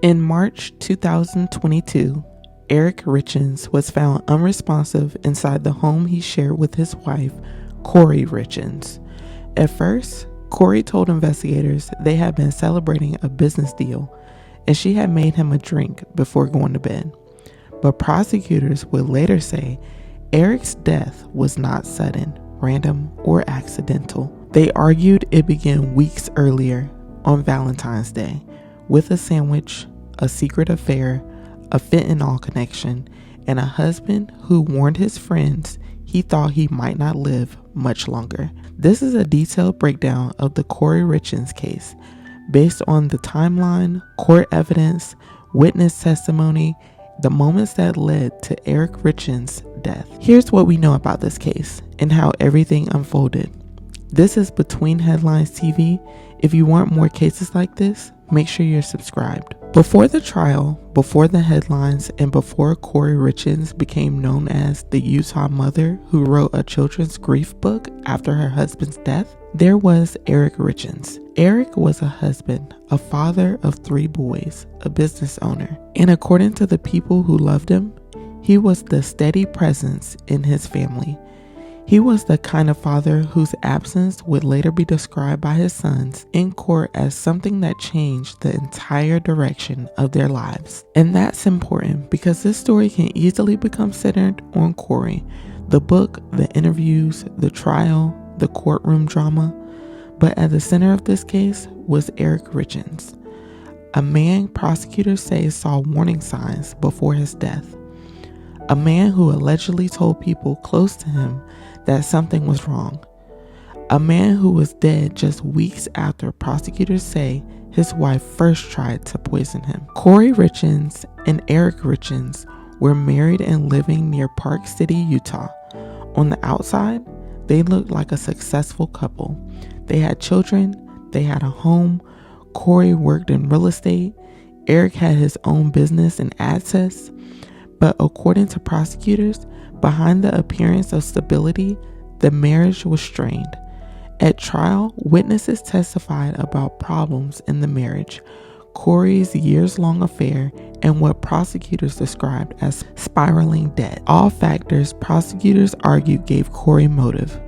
In March 2022, Eric Richins was found unresponsive inside the home he shared with his wife, Kouri Richins. At first, Kouri told investigators they had been celebrating a business deal and she had made him a drink before going to bed. But prosecutors would later say Eric's death was not sudden, random, or accidental. They argued it began weeks earlier on Valentine's Day with a sandwich, a secret affair, a fentanyl connection, and a husband who warned his friends he thought he might not live much longer. This is a detailed breakdown of the Kouri Richins case based on the timeline, court evidence, witness testimony, the moments that led to Eric Richins' death. Here's what we know about this case and how everything unfolded. This is Between Headlines TV. If you want more cases like this, make sure you're subscribed. Before the trial, before the headlines, and before Kouri Richins became known as the Utah mother who wrote a children's grief book after her husband's death, there was Eric Richins. Eric was a husband, a father of 3 boys, a business owner, and according to the people who loved him, he was the steady presence in his family. He was the kind of father whose absence would later be described by his sons in court as something that changed the entire direction of their lives. And that's important because this story can easily become centered on Kouri, the book, the interviews, the trial, the courtroom drama. But at the center of this case was Eric Richins, a man prosecutors say saw warning signs before his death. A man who allegedly told people close to him that something was wrong. A man who was dead just weeks after prosecutors say his wife first tried to poison him. Kouri Richins and Eric Richins were married and living near Park City, Utah. On the outside, they looked like a successful couple. They had children, they had a home. Kouri worked in real estate. Eric had his own business and assets. But according to prosecutors, behind the appearance of stability, the marriage was strained. At trial, witnesses testified about problems in the marriage, Kouri's years-long affair, and what prosecutors described as spiraling debt. All factors prosecutors argued gave Kouri motive.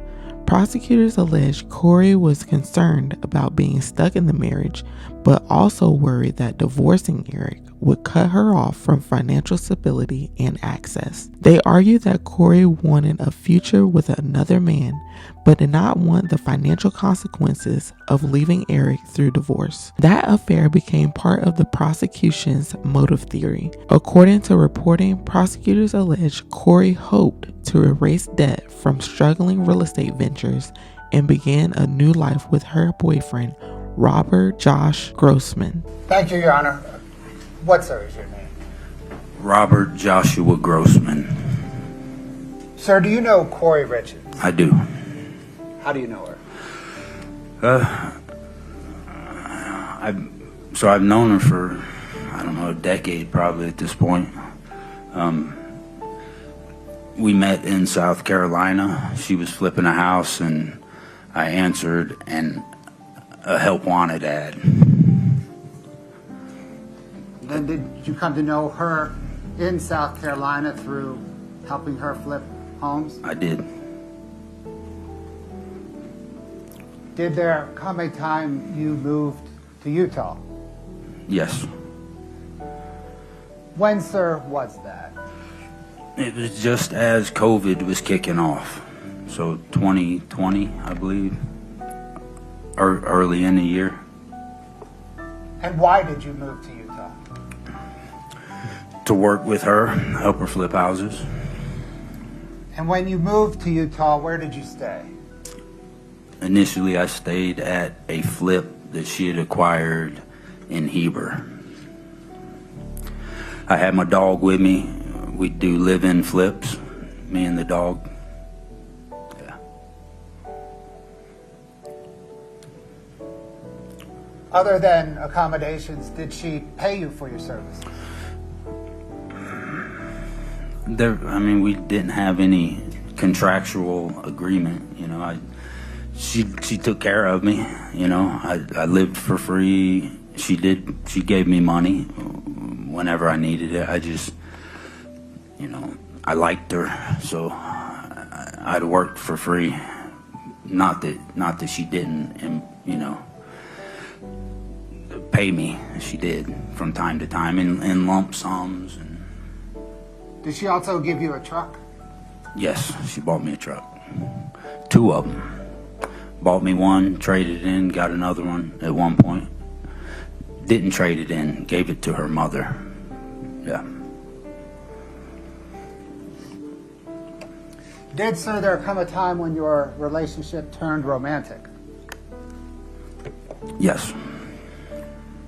Prosecutors alleged Kouri was concerned about being stuck in the marriage, but also worried that divorcing Eric would cut her off from financial stability and access. They argued that Kouri wanted a future with another man, but did not want the financial consequences of leaving Eric through divorce. That affair became part of the prosecution's motive theory. According to reporting, prosecutors alleged Kouri hoped to erase debt from struggling real estate ventures and began a new life with her boyfriend, Robert Josh Grossman. Thank you, Your Honor. What, sir, is your name? Robert Joshua Grossman. Sir, do you know Kouri Richins? I do. How do you know her? I've known her for, I don't know, a decade probably at this point. We met in South Carolina. She was flipping a house and I answered, and a help wanted ad. Then did you come to know her in South Carolina through helping her flip homes? I did. Did there come a time you moved to Utah? Yes. When, sir, was that? It was just as COVID was kicking off. So 2020, I believe, or early in the year. And why did you move to Utah? To work with her, help her flip houses. And when you moved to Utah, where did you stay? Initially, I stayed at a flip that she had acquired in Heber. I had my dog with me. We do live-in flips, me and the dog. Yeah. Other than accommodations, did she pay you for your service? We didn't have any contractual agreement, you know. She took care of me, you know. I lived for free. she did. She gave me money whenever I needed it. I just, I liked her, so I'd worked for free. Not that she didn't, pay me. She did from time to time in lump sums. And Did she also give you a truck? yes, she bought me a truck. 2 of them. Bought me one, traded it in, got another one at one point. Didn't trade it in, gave it to her mother. Yeah. Did, sir, there come a time when your relationship turned romantic? Yes.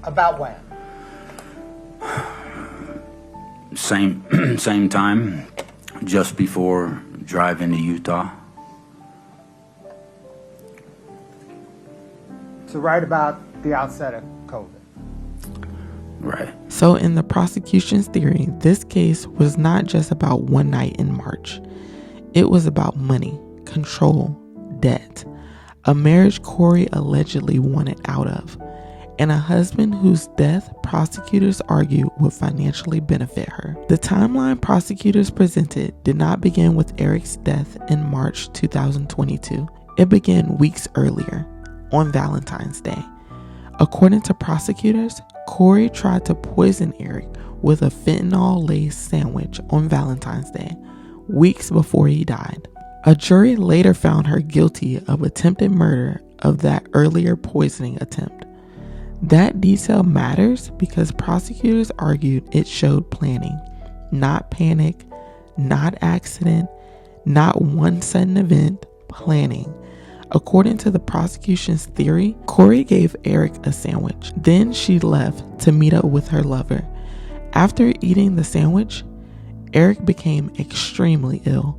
About when? Same time, just before driving to Utah. So right about the outset of COVID. Right. So in the prosecution's theory, this case was not just about one night in March. It was about money, control, debt, a marriage Kouri allegedly wanted out of, and a husband whose death prosecutors argue would financially benefit her. The timeline prosecutors presented did not begin with Eric's death in March 2022. It began weeks earlier, on Valentine's Day. According to prosecutors, Kouri tried to poison Eric with a fentanyl-laced sandwich on Valentine's Day, weeks before he died. A jury later found her guilty of attempted murder of that earlier poisoning attempt. That detail matters because prosecutors argued it showed planning, not panic, not accident, not one sudden event, planning. According to the prosecution's theory, Kouri gave Eric a sandwich. Then she left to meet up with her lover. After eating the sandwich, Eric became extremely ill.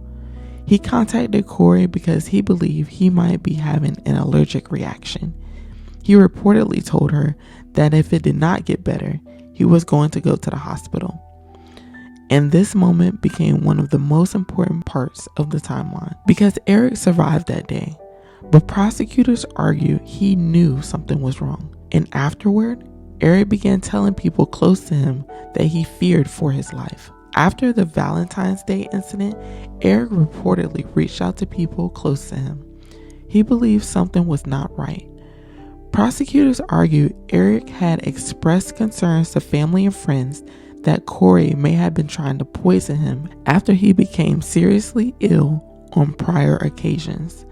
He contacted Kouri because he believed he might be having an allergic reaction. He reportedly told her that if it did not get better, he was going to go to the hospital. And this moment became one of the most important parts of the timeline because Eric survived that day. But prosecutors argue he knew something was wrong. And afterward, Eric began telling people close to him that he feared for his life. After the Valentine's Day incident, Eric reportedly reached out to people close to him. He believed something was not right. Prosecutors argued Eric had expressed concerns to family and friends that Kouri may have been trying to poison him after he became seriously ill on prior occasions.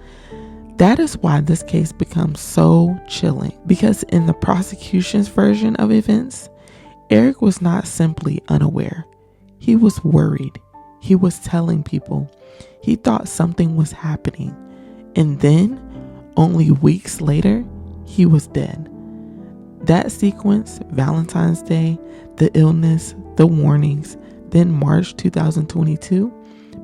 That is why this case becomes so chilling, because in the prosecution's version of events, Eric was not simply unaware. He was worried. He was telling people. He thought something was happening. And then, only weeks later, he was dead. That sequence, Valentine's Day, the illness, the warnings, then March 2022,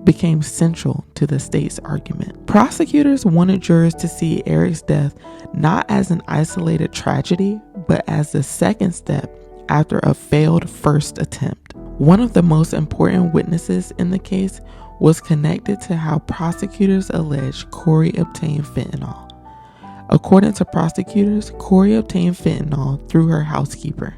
became central to the state's argument. Prosecutors wanted jurors to see Eric's death not as an isolated tragedy, but as the second step after a failed first attempt. One of the most important witnesses in the case was connected to how prosecutors alleged Kouri obtained fentanyl. According to prosecutors, Kouri obtained fentanyl through her housekeeper.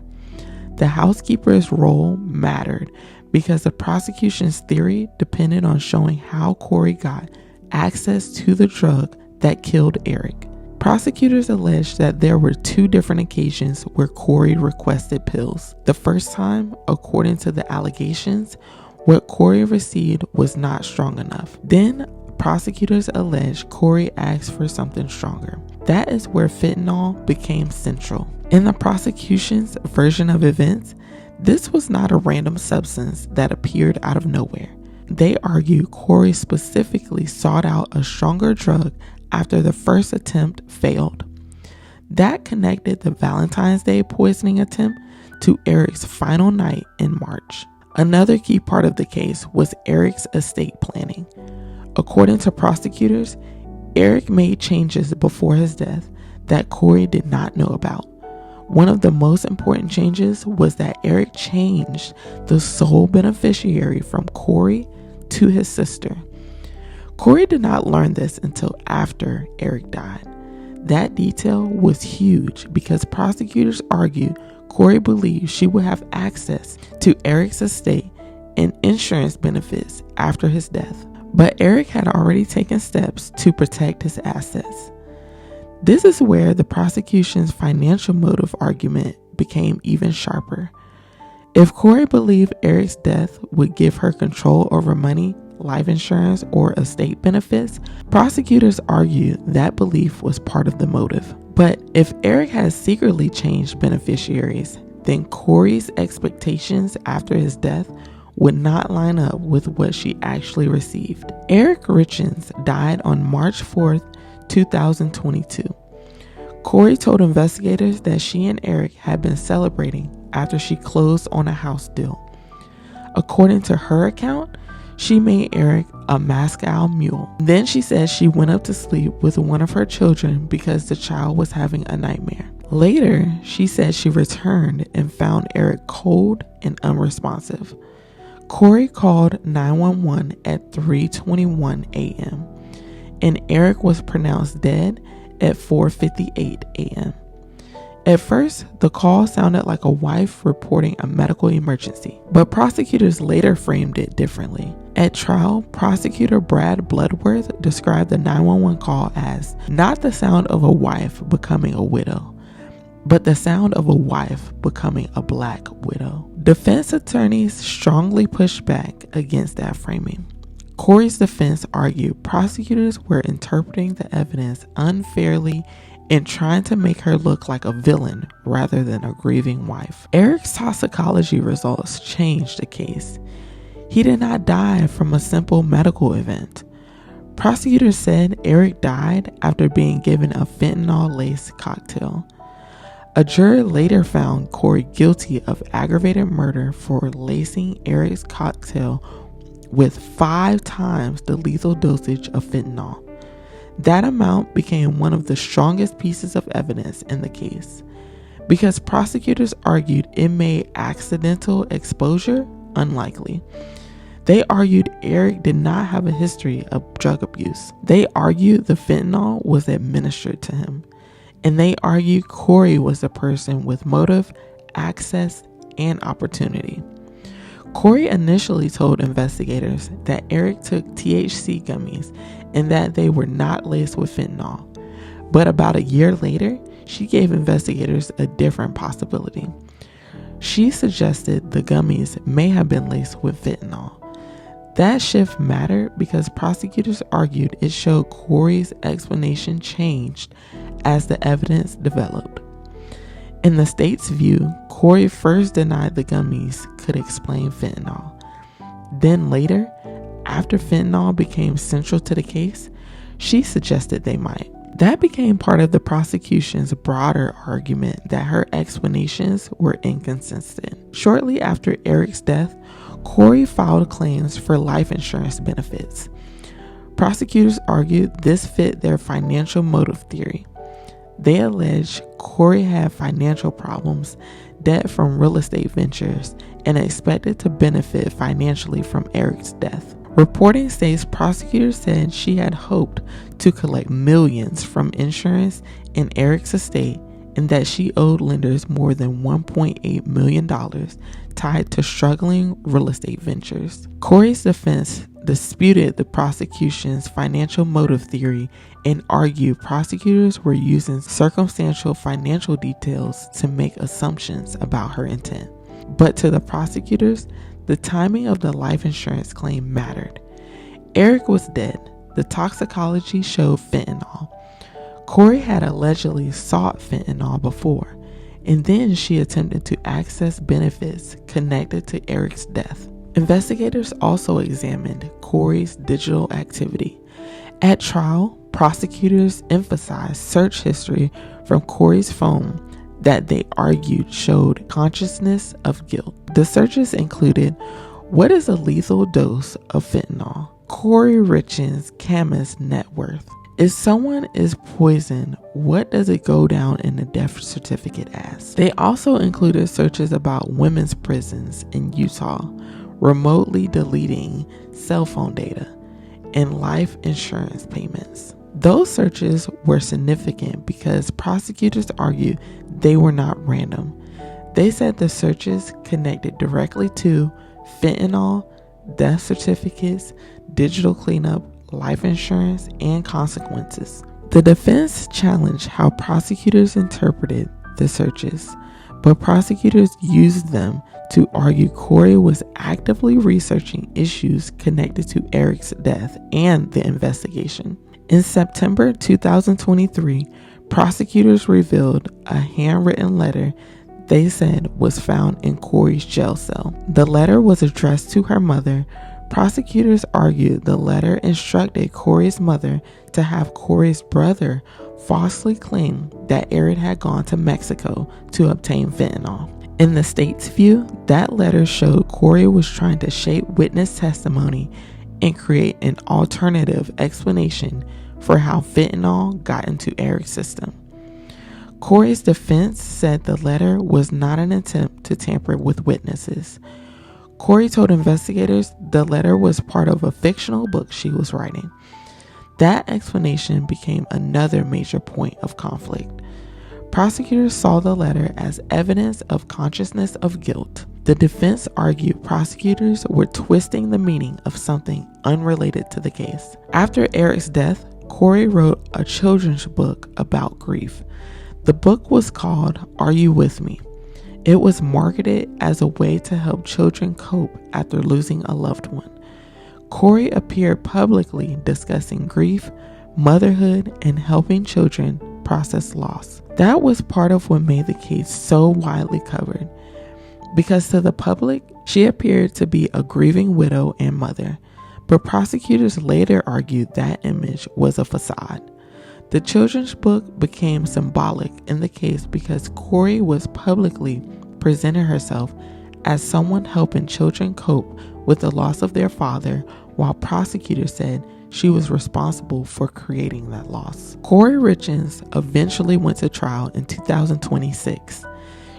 The housekeeper's role mattered because the prosecution's theory depended on showing how Kouri got access to the drug that killed Eric. Prosecutors alleged that there were 2 different occasions where Kouri requested pills. The first time, according to the allegations, what Kouri received was not strong enough. Then, prosecutors alleged Kouri asked for something stronger. That is where fentanyl became central. In the prosecution's version of events, this was not a random substance that appeared out of nowhere. They argue Kouri specifically sought out a stronger drug after the first attempt failed. That connected the Valentine's Day poisoning attempt to Eric's final night in March. Another key part of the case was Eric's estate planning. According to prosecutors, Eric made changes before his death that Kouri did not know about. One of the most important changes was that Eric changed the sole beneficiary from Kouri to his sister. Kouri did not learn this until after Eric died. That detail was huge because prosecutors argued Kouri believed she would have access to Eric's estate and insurance benefits after his death, but Eric had already taken steps to protect his assets. This is where the prosecution's financial motive argument became even sharper. If Kouri believed Eric's death would give her control over money, life insurance, or estate benefits, prosecutors argued that belief was part of the motive. But if Eric had secretly changed beneficiaries, then Kouri's expectations after his death would not line up with what she actually received. Eric Richins died on March 4th, 2022. Kouri told investigators that she and Eric had been celebrating after she closed on a house deal. According to her account, she made Eric a Moscow mule. Then she said she went up to sleep with one of her children because the child was having a nightmare. Later, she said she returned and found Eric cold and unresponsive. Kouri called 911 at 3:21 a.m. and Eric was pronounced dead at 4:58 a.m. At first, the call sounded like a wife reporting a medical emergency, but prosecutors later framed it differently. At trial, prosecutor Brad Bloodworth described the 911 call as not the sound of a wife becoming a widow, but the sound of a wife becoming a black widow. Defense attorneys strongly pushed back against that framing. Kouri's defense argued prosecutors were interpreting the evidence unfairly and trying to make her look like a villain rather than a grieving wife. Eric's toxicology results changed the case. He did not die from a simple medical event. Prosecutors said Eric died after being given a fentanyl-laced cocktail. A jury later found Kouri guilty of aggravated murder for lacing Eric's cocktail with 5 times the lethal dosage of fentanyl. That amount became one of the strongest pieces of evidence in the case because prosecutors argued it made accidental exposure unlikely. They argued Eric did not have a history of drug abuse. They argued the fentanyl was administered to him. And they argued Kouri was a person with motive, access, and opportunity. Kouri initially told investigators that Eric took THC gummies and that they were not laced with fentanyl. But about a year later, she gave investigators a different possibility. She suggested the gummies may have been laced with fentanyl. That shift mattered because prosecutors argued it showed Kouri's explanation changed as the evidence developed. In the state's view, Kouri first denied the gummies could explain fentanyl. Then later, after fentanyl became central to the case, she suggested they might. That became part of the prosecution's broader argument that her explanations were inconsistent. Shortly after Eric's death, Kouri filed claims for life insurance benefits. Prosecutors argued this fit their financial motive theory. They alleged Kouri had financial problems, debt from real estate ventures, and expected to benefit financially from Eric's death. Reporting states prosecutors said she had hoped to collect millions from insurance in Eric's estate and that she owed lenders more than $1.8 million tied to struggling real estate ventures. Kouri's defense disputed the prosecution's financial motive theory and argued prosecutors were using circumstantial financial details to make assumptions about her intent. But to the prosecutors, the timing of the life insurance claim mattered. Eric was dead. The toxicology showed fentanyl. Kouri had allegedly sought fentanyl before, and then she attempted to access benefits connected to Eric's death. Investigators also examined Kouri's digital activity. At trial, prosecutors emphasized search history from Kouri's phone that they argued showed consciousness of guilt. The searches included, what is a lethal dose of fentanyl? Kouri Richins' chemist net worth. If someone is poisoned, what does it go down in the death certificate as? They also included searches about women's prisons in Utah, remotely deleting cell phone data, and life insurance payments. Those searches were significant because prosecutors argued they were not random. They said the searches connected directly to fentanyl, death certificates, digital cleanup, life insurance, and consequences. The defense challenged how prosecutors interpreted the searches, but prosecutors used them to argue Kouri was actively researching issues connected to Eric's death and the investigation. In September 2023, prosecutors revealed a handwritten letter they said was found in Kouri's jail cell. The letter was addressed to her mother. Prosecutors argued the letter instructed Kouri's mother to have Kouri's brother falsely claim that Eric had gone to Mexico to obtain fentanyl. In the state's view, that letter showed Kouri was trying to shape witness testimony and create an alternative explanation for how fentanyl got into Eric's system. Kouri's defense said the letter was not an attempt to tamper with witnesses. Kouri told investigators the letter was part of a fictional book she was writing. That explanation became another major point of conflict. Prosecutors saw the letter as evidence of consciousness of guilt. The defense argued prosecutors were twisting the meaning of something unrelated to the case. After Eric's death, Kouri wrote a children's book about grief. The book was called Are You With Me? It was marketed as a way to help children cope after losing a loved one. Kouri appeared publicly discussing grief, motherhood, and helping children process loss. That was part of what made the case so widely covered, because to the public, she appeared to be a grieving widow and mother, but prosecutors later argued that image was a facade. The children's book became symbolic in the case because Kouri was publicly presenting herself as someone helping children cope with the loss of their father, while prosecutors said she was responsible for creating that loss. Kouri Richins eventually went to trial in 2026.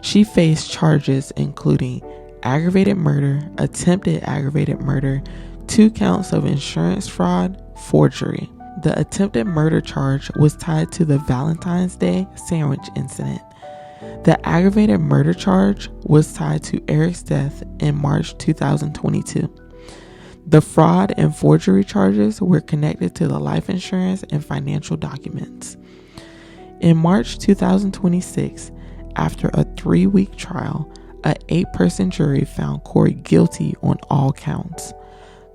She faced charges including aggravated murder, attempted aggravated murder, 2 counts of insurance fraud, forgery. The attempted murder charge was tied to the Valentine's Day sandwich incident. The aggravated murder charge was tied to Eric's death in March 2022. The fraud and forgery charges were connected to the life insurance and financial documents. In March 2026, after a 3-week trial, an 8-person jury found Kouri guilty on all counts.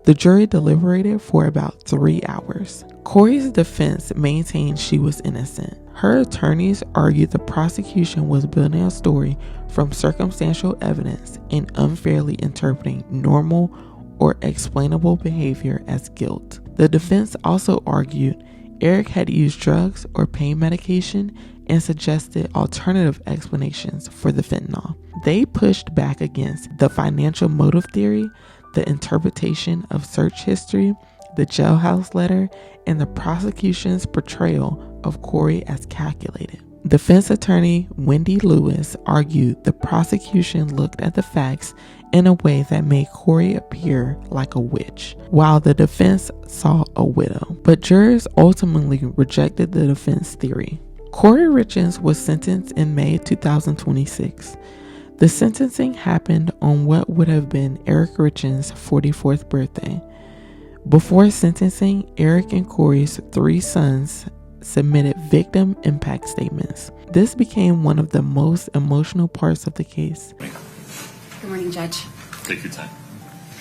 The jury deliberated for about 3 hours. Kouri's defense maintained she was innocent. Her attorneys argued the prosecution was building a story from circumstantial evidence and unfairly interpreting normal or explainable behavior as guilt. The defense also argued Eric had used drugs or pain medication and suggested alternative explanations for the fentanyl. They pushed back against the financial motive theory, the interpretation of search history, the jailhouse letter, and the prosecution's portrayal of Kouri as calculated. Defense attorney Wendy Lewis argued the prosecution looked at the facts in a way that made Kouri appear like a witch, while the defense saw a widow. But jurors ultimately rejected the defense theory. Kouri Richins was sentenced in May 2026. The sentencing happened on what would have been Eric Richins' 44th birthday. Before sentencing, Eric and Kouri's 3 sons submitted victim impact statements. This became one of the most emotional parts of the case. Good morning, Judge. Take your time.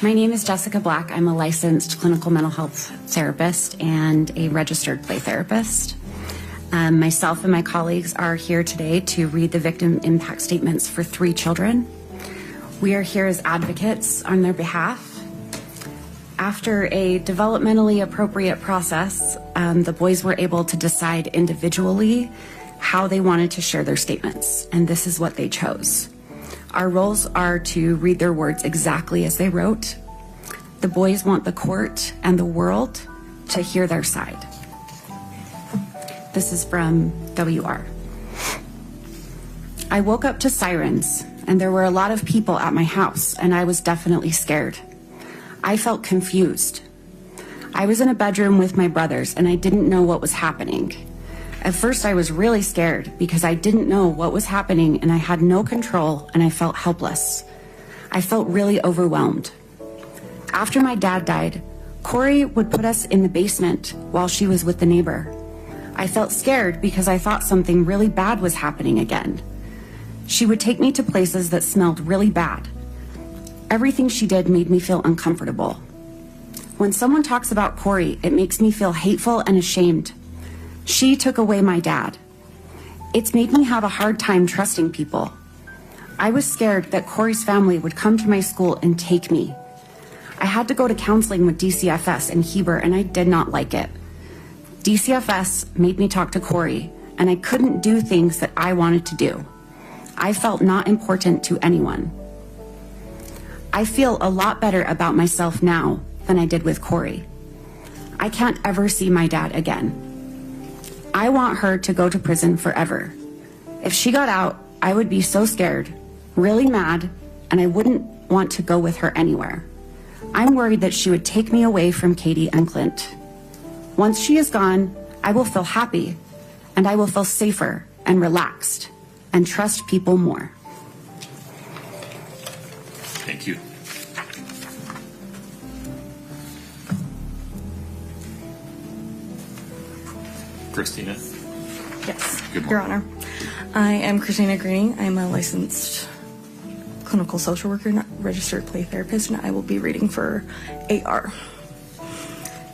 My name is Jessica Black. I'm a licensed clinical mental health therapist and a registered play therapist. Myself and my colleagues are here today to read the victim impact statements for 3 children. We are here as advocates on their behalf. After a developmentally appropriate process, the boys were able to decide individually how they wanted to share their statements, and this is what they chose. Our roles are to read their words exactly as they wrote. The boys want the court and the world to hear their side. This is from WR. I woke up to sirens, and there were a lot of people at my house, and I was definitely scared. I felt confused. I was in a bedroom with my brothers, and I didn't know what was happening. At first, I was really scared because I didn't know what was happening and I had no control and I felt helpless. I felt really overwhelmed. After my dad died, Kouri would put us in the basement while she was with the neighbor. I felt scared because I thought something really bad was happening again. She would take me to places that smelled really bad. Everything she did made me feel uncomfortable. When someone talks about Kouri, it makes me feel hateful and ashamed. She took away my dad. It's made me have a hard time trusting people. I was scared that Kouri's family would come to my school and take me. I had to go to counseling with DCFS in Heber, and I did not like it. DCFS made me talk to Kouri, and I couldn't do things that I wanted to do. I felt not important to anyone. I feel a lot better about myself now than I did with Kouri. I can't ever see my dad again. I want her to go to prison forever. If she got out, I would be so scared, really mad, and I wouldn't want to go with her anywhere. I'm worried that she would take me away from Katie and Clint. Once she is gone, I will feel happy, and I will feel safer and relaxed, and trust people more. Thank you. Christina. Yes, Good Your morning. Honor. I am Christina Greening. I'm a licensed clinical social worker, not registered play therapist, and I will be reading for AR.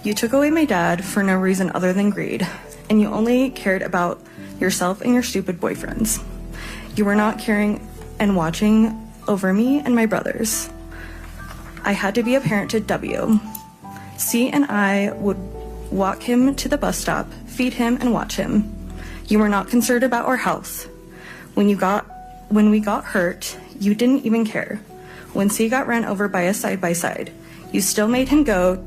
You took away my dad for no reason other than greed, and you only cared about yourself and your stupid boyfriends. You were not caring and watching over me and my brothers. I had to be a parent to W. C and I would walk him to the bus stop, feed him, and watch him. You were not concerned about our health. When we got hurt, you didn't even care. When C got ran over by a side-by-side, you still made him go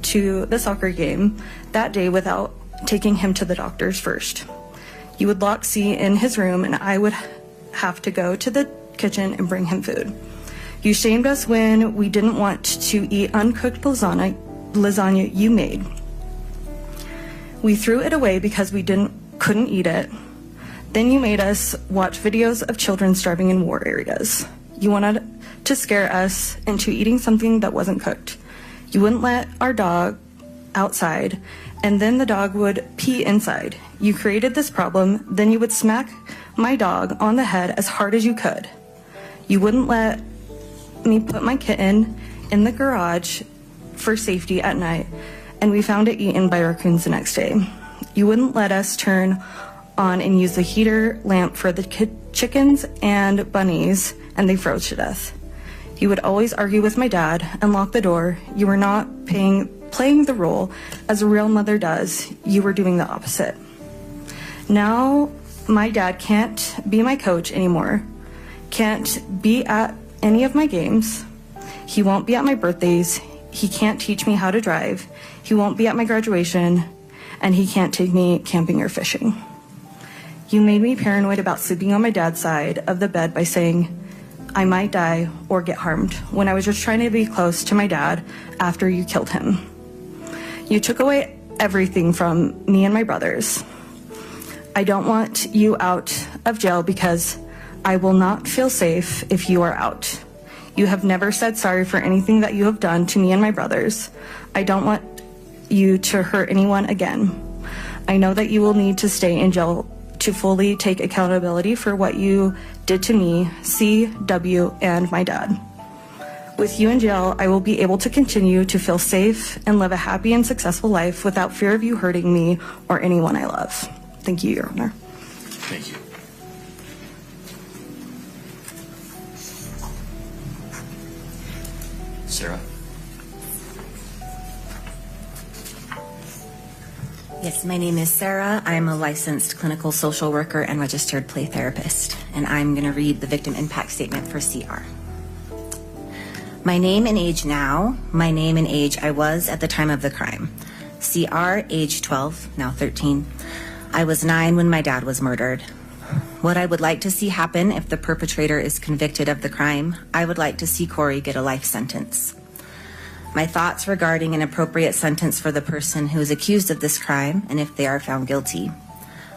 to the soccer game that day without taking him to the doctors first. You would lock C in his room, and I would have to go to the kitchen and bring him food. You shamed us when we didn't want to eat uncooked lasagna you made. We threw it away because we couldn't eat it. Then you made us watch videos of children starving in war areas. You wanted to scare us into eating something that wasn't cooked. You wouldn't let our dog outside, and then the dog would pee inside. You created this problem, then you would smack my dog on the head as hard as you could. You wouldn't let me put my kitten in the garage for safety at night, and we found it eaten by raccoons the next day. You wouldn't let us turn on and use the heater lamp for the chickens and bunnies, and they froze to death. You would always argue with my dad and lock the door. You were not playing the role as a real mother does. You were doing the opposite. Now my dad can't be my coach anymore, can't be at any of my games. He won't be at my birthdays. He can't teach me how to drive. He won't be at my graduation, and he can't take me camping or fishing. You made me paranoid about sleeping on my dad's side of the bed by saying I might die or get harmed when I was just trying to be close to my dad after you killed him. You took away everything from me and my brothers. I don't want you out of jail because I will not feel safe if you are out. You have never said sorry for anything that you have done to me and my brothers. I don't want you to hurt anyone again. I know that you will need to stay in jail to fully take accountability for what you did to me, C, W, and my dad. With you in jail, I will be able to continue to feel safe and live a happy and successful life without fear of you hurting me or anyone I love. Thank you, Your Honor. Thank you. Sarah. Yes, my name is Sarah. I'm a licensed clinical social worker and registered play therapist, and I'm going to read the victim impact statement for CR. My name and age now, my name and age I was at the time of the crime. CR, age 12, now 13. I was 9 when my dad was murdered. What I would like to see happen if the perpetrator is convicted of the crime, I would like to see Kouri get a life sentence. My thoughts regarding an appropriate sentence for the person who is accused of this crime, and if they are found guilty.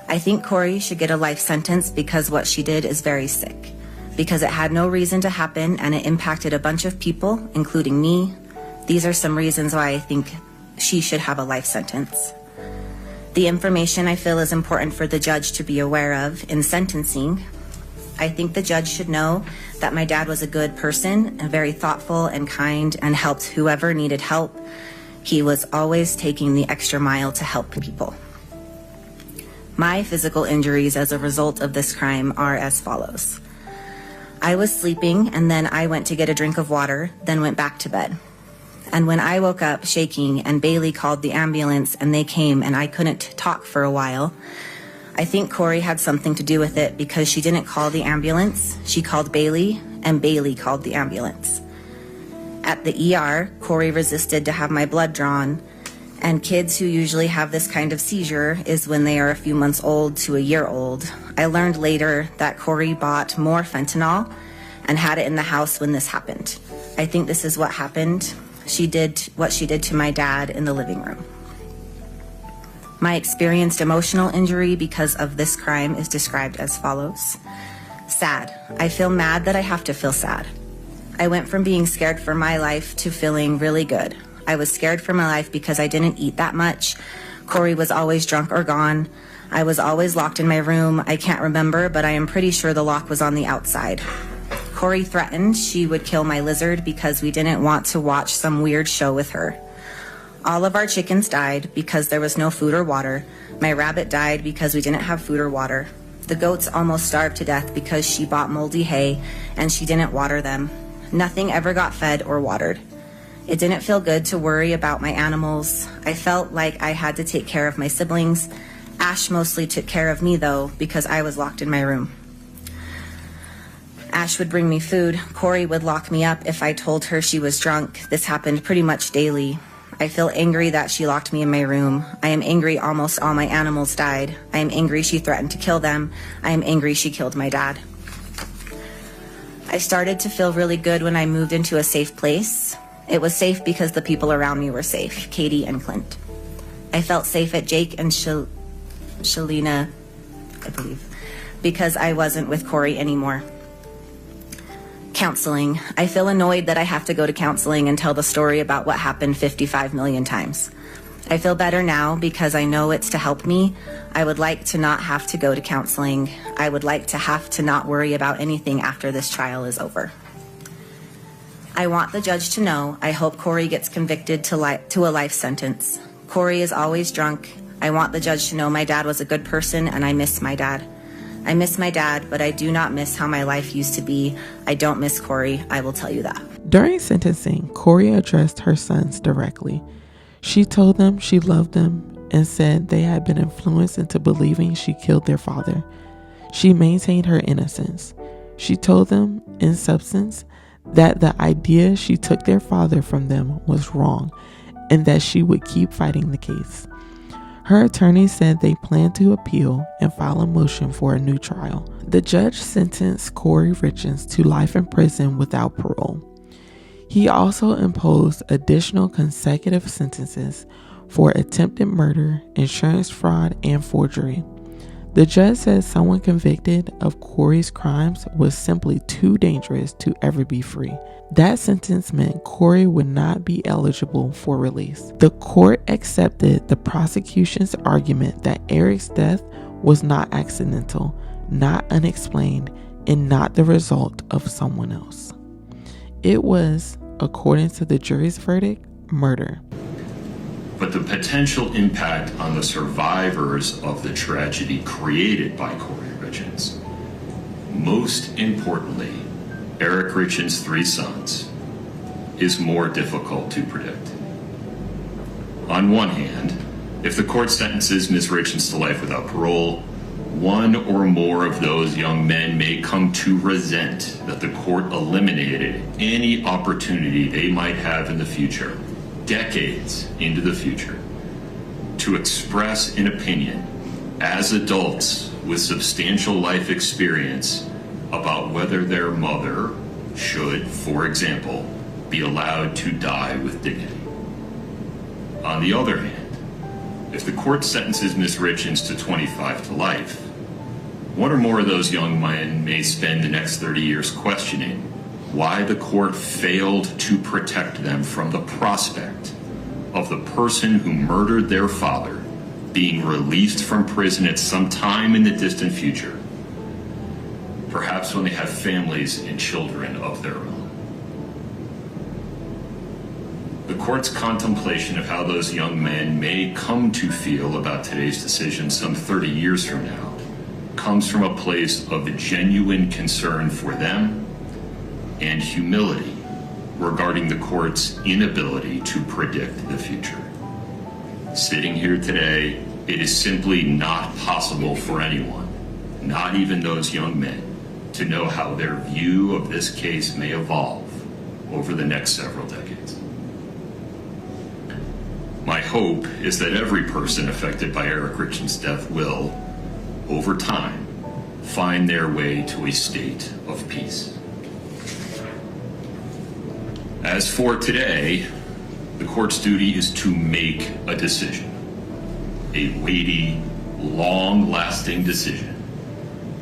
I think Kouri should get a life sentence because what she did is very sick, because it had no reason to happen and it impacted a bunch of people, including me. These are some reasons why I think she should have a life sentence. The information I feel is important for the judge to be aware of in sentencing. I think the judge should know that my dad was a good person and very thoughtful and kind and helped whoever needed help. He was always taking the extra mile to help people. My physical injuries as a result of this crime are as follows. I was sleeping and then I went to get a drink of water, then went back to bed. And when I woke up shaking and Bailey called the ambulance and they came and I couldn't talk for a while, I think Kouri had something to do with it because she didn't call the ambulance. She called Bailey and Bailey called the ambulance. At the ER, Kouri resisted to have my blood drawn, and kids who usually have this kind of seizure is when they are a few months old to a year old. I learned later that Kouri bought more fentanyl and had it in the house when this happened. I think this is what happened. She did what she did to my dad in the living room. My experienced emotional injury because of this crime is described as follows. Sad. I feel mad that I have to feel sad. I went from being scared for my life to feeling really good. I was scared for my life because I didn't eat that much. Kouri was always drunk or gone. I was always locked in my room. I can't remember, but I am pretty sure the lock was on the outside. Kouri threatened she would kill my lizard because we didn't want to watch some weird show with her. All of our chickens died because there was no food or water. My rabbit died because we didn't have food or water. The goats almost starved to death because she bought moldy hay and she didn't water them. Nothing ever got fed or watered. It didn't feel good to worry about my animals. I felt like I had to take care of my siblings. Ash mostly took care of me though because I was locked in my room. Ash would bring me food. Kouri would lock me up if I told her she was drunk. This happened pretty much daily. I feel angry that she locked me in my room. I am angry almost all my animals died. I am angry she threatened to kill them. I am angry she killed my dad. I started to feel really good when I moved into a safe place. It was safe because the people around me were safe, Katie and Clint. I felt safe at Jake and Shalina, I believe, because I wasn't with Kouri anymore. Counseling. I feel annoyed that I have to go to counseling and tell the story about what happened 55 million times. I feel better now because I know it's to help me. I would like to not have to go to counseling. I would like to have to not worry about anything after this trial is over. I want the judge to know I hope Kouri gets convicted to a life sentence. Kouri is always drunk. I want the judge to know my dad was a good person and I miss my dad. I miss my dad, but I do not miss how my life used to be. I don't miss Kouri, I will tell you that. During sentencing, Kouri addressed her sons directly. She told them she loved them and said they had been influenced into believing she killed their father. She maintained her innocence. She told them, in substance, that the idea she took their father from them was wrong and that she would keep fighting the case. Her attorney said they planned to appeal and file a motion for a new trial. The judge sentenced Kouri Richins to life in prison without parole. He also imposed additional consecutive sentences for attempted murder, insurance fraud, and forgery. The judge said someone convicted of Kouri's crimes was simply too dangerous to ever be free. That sentence meant Kouri would not be eligible for release. The court accepted the prosecution's argument that Eric's death was not accidental, not unexplained, and not the result of someone else. It was, according to the jury's verdict, murder. But the potential impact on the survivors of the tragedy created by Kouri Richins, most importantly, Eric Richins' 3 sons, is more difficult to predict. On one hand, if the court sentences Ms. Richins to life without parole, one or more of those young men may come to resent that the court eliminated any opportunity they might have in the future, decades into the future, to express an opinion as adults with substantial life experience about whether their mother should, for example, be allowed to die with dignity. On the other hand, If the court sentences Ms. Richins to 25 to life, one or more of those young men may spend the next 30 years questioning why the court failed to protect them from the prospect of the person who murdered their father being released from prison at some time in the distant future, perhaps when they have families and children of their own. The court's contemplation of how those young men may come to feel about today's decision some 30 years from now comes from a place of genuine concern for them and humility regarding the court's inability to predict the future. Sitting here today, it is simply not possible for anyone, not even those young men, to know how their view of this case may evolve over the next several decades. My hope is that every person affected by Eric Richins' death will, over time, find their way to a state of peace. As for today, the court's duty is to make a decision, a weighty, long-lasting decision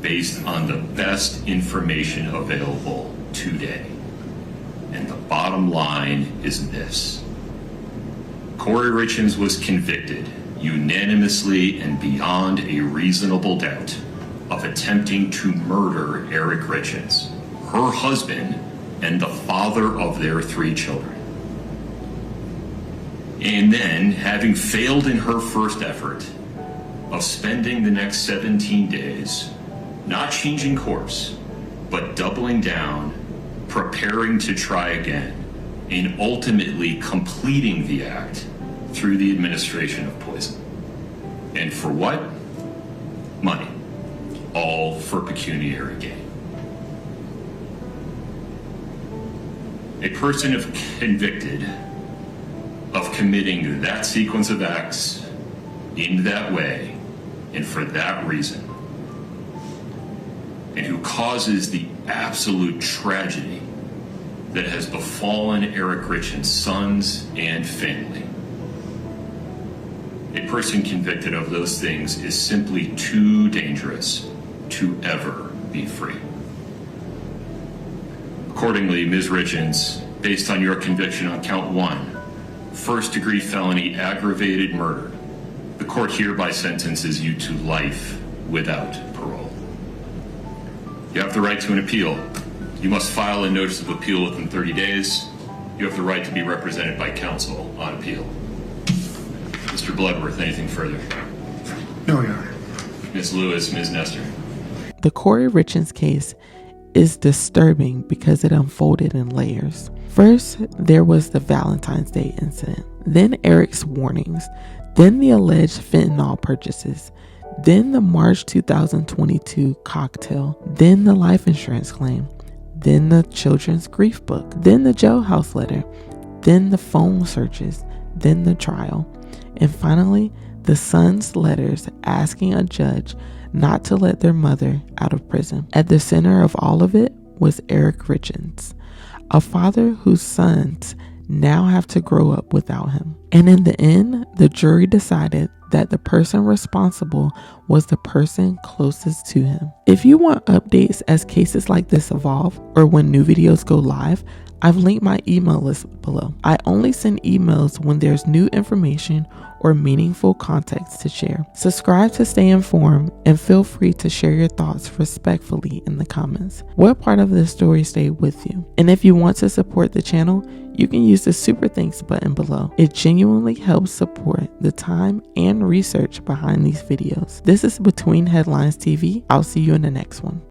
based on the best information available today. And the bottom line is this. Kouri Richins was convicted unanimously and beyond a reasonable doubt of attempting to murder Eric Richins, her husband, and the father of their 3 children. And then, having failed in her first effort of spending the next 17 days not changing course, but doubling down, preparing to try again, and ultimately completing the act through the administration of poison. And for what? Money. All for pecuniary gain. A person convicted of committing that sequence of acts in that way and for that reason, and who causes the absolute tragedy that has befallen Eric Richins' sons and family. A person convicted of those things is simply too dangerous to ever be free. Accordingly, Ms. Richins, based on your conviction on count 1, first-degree felony aggravated murder, the court hereby sentences you to life without parole. You have the right to an appeal. You must file a notice of appeal within 30 days. You have the right to be represented by counsel on appeal. Mr. Bloodworth, anything further? No, Your Honor. Ms. Lewis, Ms. Nestor. The Kouri Richins case is disturbing because it unfolded in layers. First, there was the Valentine's Day incident, then Eric's warnings, then the alleged fentanyl purchases, then the March 2022 cocktail, then the life insurance claim, then the children's grief book, then the jailhouse letter, then the phone searches, then the trial, and finally the son's letters asking a judge not to let their mother out of prison. At the center of all of it was Eric Richins, a father whose sons now have to grow up without him. And in the end, the jury decided that the person responsible was the person closest to him. If you want updates as cases like this evolve or when new videos go live, I've linked my email list below. I only send emails when there's new information or meaningful context to share. Subscribe to stay informed and feel free to share your thoughts respectfully in the comments. What part of this story stayed with you? And if you want to support the channel, you can use the super thanks button below. It genuinely helps support the time and research behind these videos. This is Between Headlines TV. I'll see you in the next one.